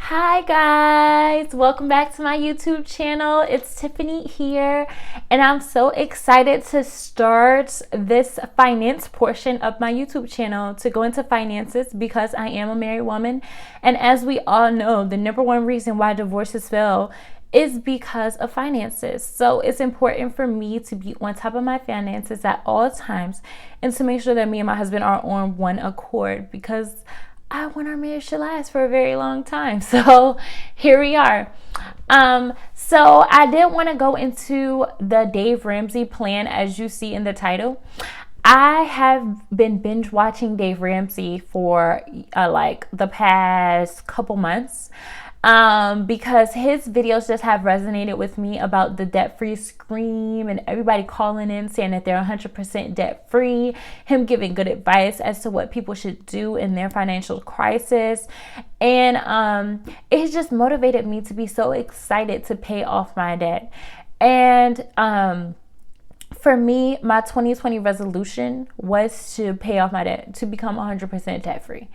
Hi guys, welcome back to my YouTube channel. It's Tiffany here, and I'm so excited to start this finance portion of my YouTube channel, to go into finances, because I am a married woman. And as we all know, the number one reason why divorces fail is because of finances. So it's important for me to be on top of my finances at all times and to make sure that me and my husband are on one accord, because I want our marriage to last for a very long time. So here we are. So I did want to go into the Dave Ramsey plan, as you see in the title. I have been binge watching Dave Ramsey for like the past couple months. Because his videos just have resonated with me about the debt-free scream and everybody calling in saying that they're 100% debt-free, him giving good advice as to what people should do in their financial crisis. And it has just motivated me to be so excited to pay off my debt. And for me, my 2020 resolution was to pay off my debt, to become 100% debt-free.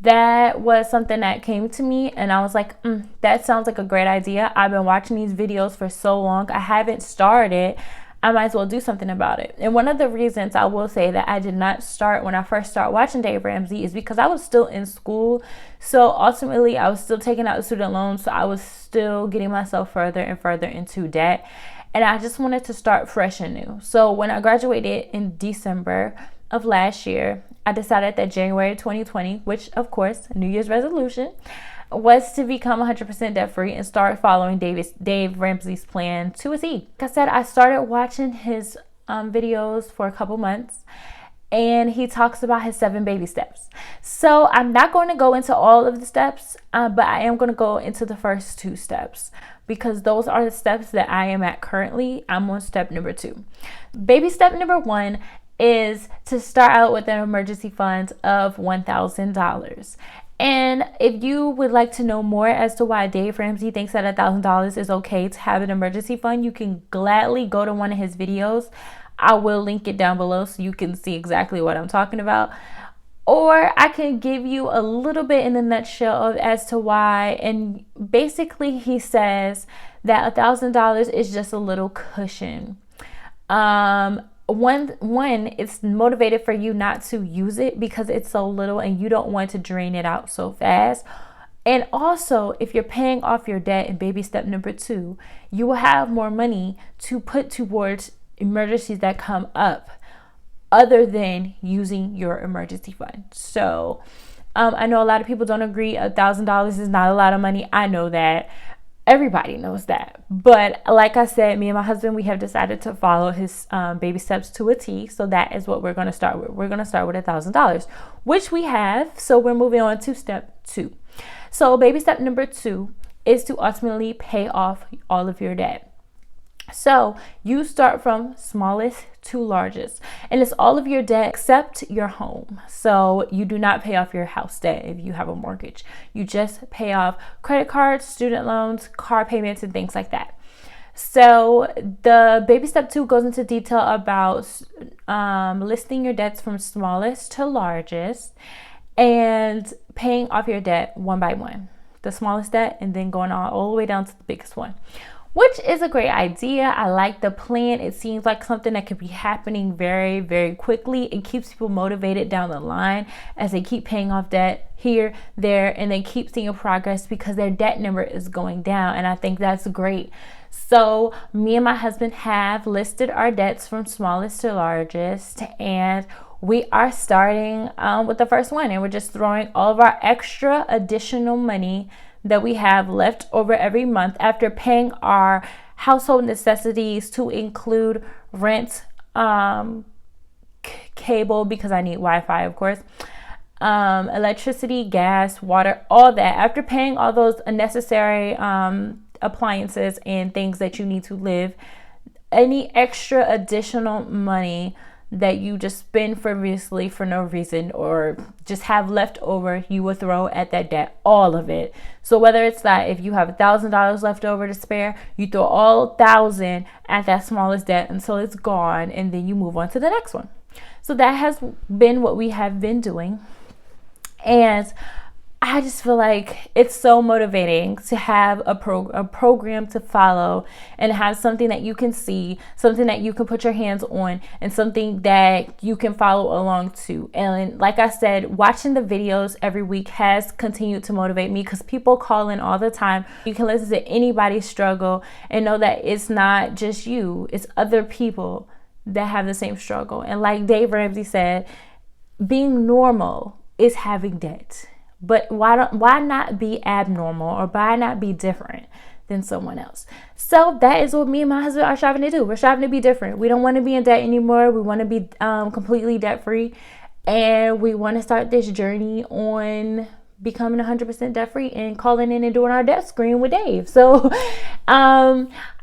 That was something that came to me, and I was like, that sounds like a great idea. I've been watching these videos for so long. I haven't started. I might as well do something about it. And one of the reasons I will say that I did not start when I first started watching Dave Ramsey is because I was still in school. So ultimately, I was still taking out the student loans. So I was still getting myself further and further into debt. And I just wanted to start fresh and new. So when I graduated in December of last year, I decided that January 2020, which of course, New Year's resolution, was to become 100% debt free and start following Dave Ramsey's plan to a T. Like I said, I started watching his videos for a couple months, and he talks about his 7 baby steps. So I'm not going to go into all of the steps, but I am going to go into the first 2 steps, because those are the steps that I am at currently. I'm on step number 2. Baby step number 1 is to start out with an emergency fund of $1,000. And if you would like to know more as to why Dave Ramsey thinks that $1,000 is okay to have an emergency fund, you can gladly go to one of his videos. I will link it down below so you can see exactly what I'm talking about. Or I can give you a little bit in the nutshell as to why. And basically he says that $1,000 is just a little cushion. One, it's motivated for you not to use it because it's so little and you don't want to drain it out so fast. And also, if you're paying off your debt in baby step number 2, you will have more money to put towards emergencies that come up other than using your emergency fund. So I know a lot of people don't agree. $1,000 is not a lot of money. I know that. Everybody knows that. But like I said, me and my husband, we have decided to follow his baby steps to a T. So that is what we're going to start with. We're going to start with $1,000, which we have. So we're moving on to step 2. So baby step number 2 is to ultimately pay off all of your debt. So you start from smallest to largest, and it's all of your debt except your home. So you do not pay off your house debt if you have a mortgage. You just pay off credit cards, student loans, car payments, and things like that. So the baby step 2 goes into detail about listing your debts from smallest to largest and paying off your debt one by one. The smallest debt and then going on all the way down to the biggest one, which is a great idea. I like the plan. It seems like something that could be happening very, very quickly. It keeps people motivated down the line as they keep paying off debt here, there, and they keep seeing progress because their debt number is going down. And I think that's great. So me and my husband have listed our debts from smallest to largest, and we are starting with the first one. And we're just throwing all of our extra additional money that we have left over every month after paying our household necessities, to include rent, cable, because I need Wi-Fi, of course, electricity, gas, water, all that. After paying all those unnecessary appliances and things that you need to live, any extra additional money that you just spend frivolously for no reason or just have left over, you will throw at that debt, all of it. So whether it's that if you have $1,000 left over to spare, you throw all 1,000 at that smallest debt until it's gone, and then you move on to the next one. So that has been what we have been doing. And I just feel like it's so motivating to have a program to follow and have something that you can see, something that you can put your hands on, and something that you can follow along to. And like I said, watching the videos every week has continued to motivate me, because people call in all the time. You can listen to anybody's struggle and know that it's not just you, it's other people that have the same struggle. And like Dave Ramsey said, being normal is having debt. But why not be abnormal, or why not be different than someone else? So that is what me and my husband are striving to do. We're striving to be different. We don't want to be in debt anymore. We want to be completely debt free, and we want to start this journey on becoming 100% debt free and calling in and doing our debt screen with Dave. So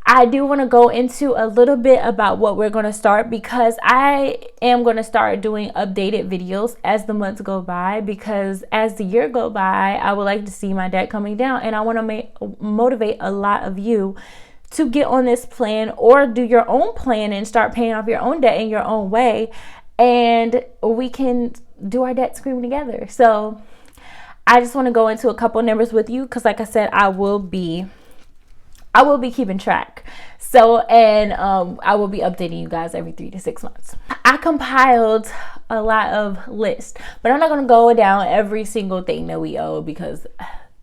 I do want to go into a little bit about what we're going to start, because I am going to start doing updated videos as the months go by, because as the year go by, I would like to see my debt coming down, and I want to motivate a lot of you to get on this plan or do your own plan and start paying off your own debt in your own way, and we can do our debt screen together. So I just want to go into a couple numbers with you, because like I said, I will be keeping track. So, and I will be updating you guys every 3 to 6 months. I compiled a lot of lists, but I'm not going to go down every single thing that we owe, because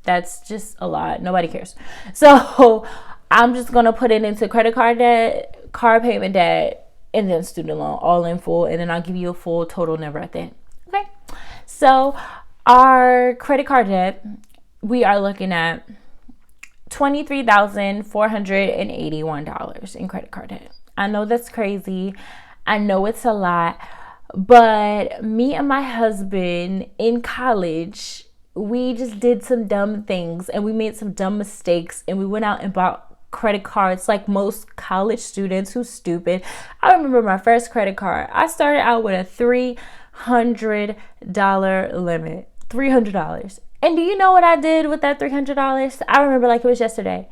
that's just a lot. Nobody cares. So I'm just going to put it into credit card debt, car payment debt, and then student loan, all in full. And then I'll give you a full total number at the end. Okay. So our credit card debt, we are looking at $23,481 in credit card debt. I know that's crazy. I know it's a lot, but me and my husband in college, we just did some dumb things and we made some dumb mistakes, and we went out and bought credit cards like most college students. Who's stupid. I remember my first credit card. I started out with a $300 limit. $300. And do you know what I did with that $300? I remember like it was yesterday.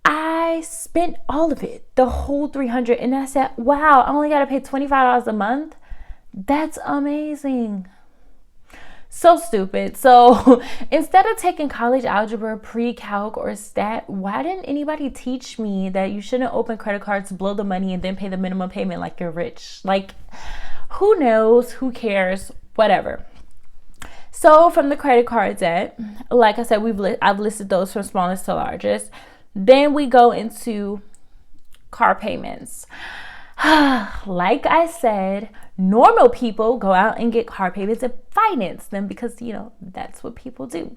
I spent all of it, the whole $300, and I said, wow, I only got to pay $25 a month. That's amazing. So stupid. So instead of taking college algebra, pre-calc, or stat, why didn't anybody teach me that you shouldn't open credit cards, blow the money, and then pay the minimum payment like you're rich? Like, who knows? Who cares? Whatever. So from the credit card debt, like I said, I've listed those from smallest to largest. Then we go into car payments. Like I said, normal people go out and get car payments and finance them, because, you know, that's what people do.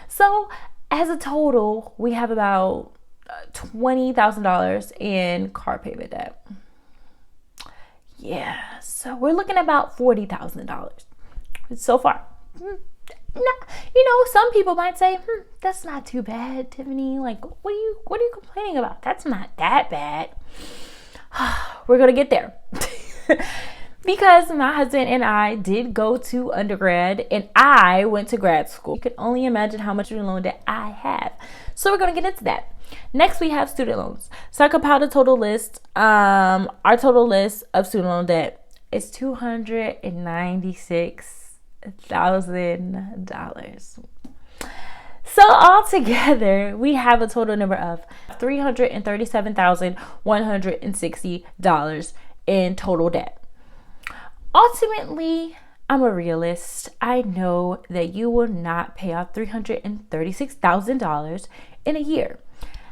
So as a total, we have about $20,000 in car payment debt. Yeah, so we're looking at about $40,000 so far. No, you know, some people might say, that's not too bad, Tiffany. Like, what are you complaining about? That's not that bad. We're gonna get there. Because my husband and I did go to undergrad, and I went to grad school. You can only imagine how much student loan debt I have. So we're gonna get into that. Next, we have student loans. So I compiled a total list. Our total list of student loan debt is $296,000. So altogether, we have a total number of $337,160 in total debt. Ultimately, I'm a realist. I know that you will not pay off $336,000 in a year.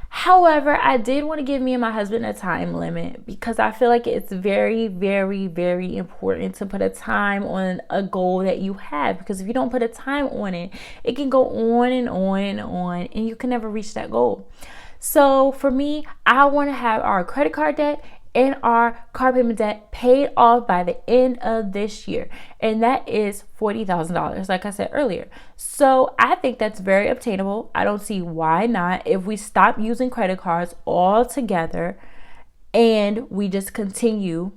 However, I did want to give me and my husband a time limit, because I feel like it's very, very, very important to put a time on a goal that you have. Because if you don't put a time on it, it can go on and on and on, and you can never reach that goal. So for me, I want to have our credit card debt and our car payment debt paid off by the end of this year. And that is $40,000, like I said earlier. So I think that's very obtainable. I don't see why not, if we stop using credit cards altogether and we just continue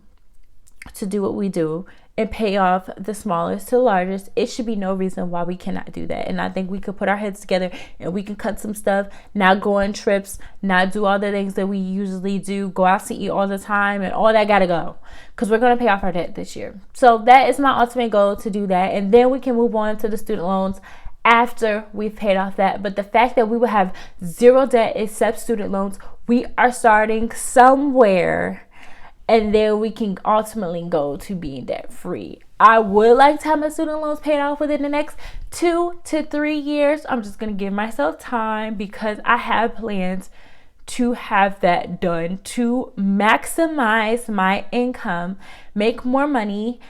to do what we do and pay off the smallest to largest. It should be no reason why we cannot do that. And I think we could put our heads together and we can cut some stuff, not go on trips, not do all the things that we usually do, go out to eat all the time, and all that gotta go, because we're going to pay off our debt this year. So that is my ultimate goal, to do that. And then we can move on to the student loans after we've paid off that. But the fact that we will have zero debt except student loans, we are starting somewhere, and then we can ultimately go to being debt free. I would like to have my student loans paid off within the next 2 to 3 years. I'm just going to give myself time because I have plans to have that done, to maximize my income, make more money.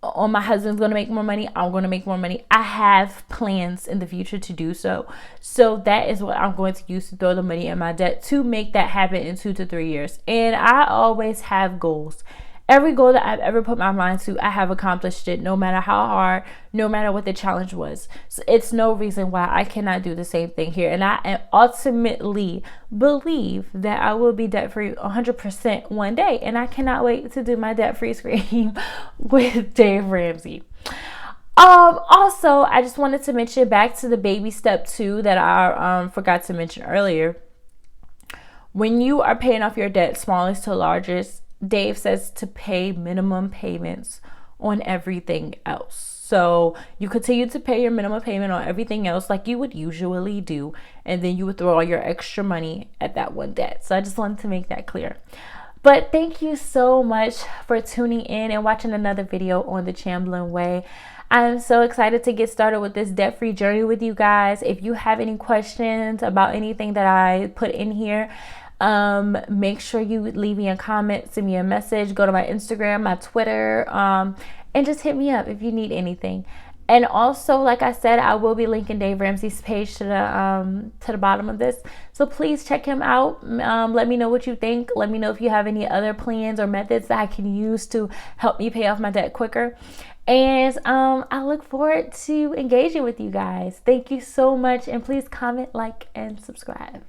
Oh, my husband's going to make more money. I'm going to make more money. I have plans in the future to do so. So that is what I'm going to use to throw the money in my debt to make that happen in 2 to 3 years. And I always have goals. Every goal that I've ever put my mind to, I have accomplished it, no matter how hard, no matter what the challenge was. So it's no reason why I cannot do the same thing here. And I ultimately believe that I will be debt-free 100% one day. And I cannot wait to do my debt-free scream with Dave Ramsey. Also, I just wanted to mention back to the baby step 2 that I forgot to mention earlier. When you are paying off your debt, smallest to largest, Dave says to pay minimum payments on everything else. So you continue to pay your minimum payment on everything else like you would usually do, and then you would throw all your extra money at that one debt. So I just wanted to make that clear. But thank you so much for tuning in and watching another video on the Chamberlain Way. I'm so excited to get started with this debt-free journey with you guys. If you have any questions about anything that I put in here, make sure you leave me a comment, send me a message, go to my Instagram, my Twitter, and just hit me up if you need anything. And also, like I said, I will be linking Dave Ramsey's page to the bottom of this. So please check him out. Let me know what you think. Let me know if you have any other plans or methods that I can use to help me pay off my debt quicker. And I look forward to engaging with you guys. Thank you so much. And please comment, like, and subscribe.